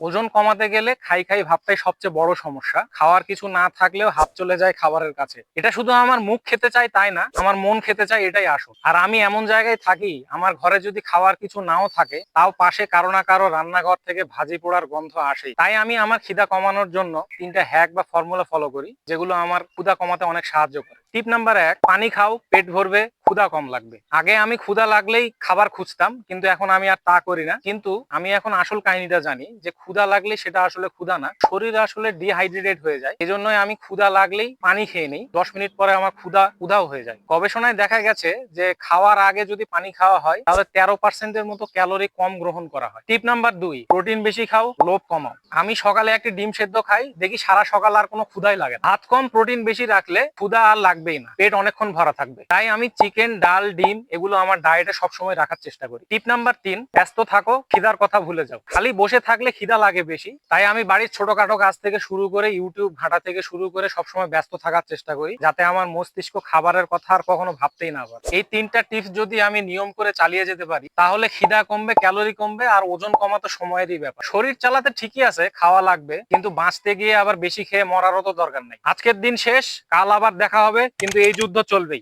ওজন কমাতে গেলে খাই খাই ভাবটাই সবচেয়ে বড় সমস্যা। খাওয়ার কিছু না থাকলেও হাত চলে যায় খাবারের কাছে। এটা শুধু আমার মুখ খেতে চায় তাই না, আমার মন খেতে চায়, এটাই আসল। আর আমি এমন জায়গায় থাকি, আমার ঘরে যদি খাওয়ার কিছু নাও থাকে, তাও পাশে কারো না কারো রান্নাঘর থেকে ভাজি পোড়ার গন্ধ আসেই। তাই আমি আমার খিদা কমানোর জন্য 3টা হ্যাক বা ফর্মুলা ফলো করি, যেগুলো আমার ক্ষুধা কমাতে অনেক সাহায্য করে। টিপ নাম্বার 1, পানি খাও, পেট ভরবে, ক্ষুধা কম লাগবে। আগে আমি ক্ষুধা লাগলেই খাবার খুঁজতাম, কিন্তু এখন আমি আর তা করি না। কিন্তু আমি এখন আসল কাহিনীটা জানি, যে ক্ষুধা লাগলে সেটা আসলে ক্ষুধা না, শরীর আসলে ডিহাইড্রেটেড হয়ে যায়। এজন্যই আমি ক্ষুধা লাগলেই পানি খেয়ে নিই, 10 মিনিট পরে আমার ক্ষুধা উধাও হয়ে যায়। গবেষণায় দেখা গেছে যে খাওয়ার আগে যদি পানি খাওয়া হয়, তাহলে 13% মতো ক্যালোরি কম গ্রহণ করা হয়। টিপ নাম্বার 2, প্রোটিন বেশি খাও, লোভ কমাও। আমি সকালে একটা ডিম সেদ্ধ খাই, দেখি সারা সকাল আর কোনো ক্ষুধাই লাগে না। ভাত কম, প্রোটিন বেশি রাখলে ক্ষুধা আর লাগবেই না, পেট অনেকক্ষণ ভরা থাকবে। তাই আমি চিকেন, ডাল, ডিম এগুলো আমার ডায়েটে সবসময় রাখার চেষ্টা করি। টিপ নাম্বার 3, ব্যস্ত থাকো, খিদার কথা ভুলে যাও। খালি বসে থাকলে খিদা লাগে বেশি, তাই আমি বাড়ির ছোটখাটো কাজ থেকে শুরু করে ইউটিউব ঘাঁটা থেকে শুরু করে সবসময় ব্যস্ত থাকার চেষ্টা করি, যাতে আমার মস্তিষ্ক খাবারের কথা আর কখনো ভাবতেই না পারে। এই 3টা টিপস যদি আমি নিয়ম করে চালিয়ে যেতে পারি, তাহলে খিদা কমবে, ক্যালোরি কমবে, আর ওজন কমা তো সময়েরই ব্যাপার। শরীর চালাতে ঠিকই আছে, খাওয়া লাগবে, কিন্তু বাঁচতে গিয়ে আবার বেশি খেয়ে মরারও তো দরকার নেই। আজকের দিন শেষ, কাল আবার দেখা হবে, কিন্তু এই যুদ্ধ চলবেই।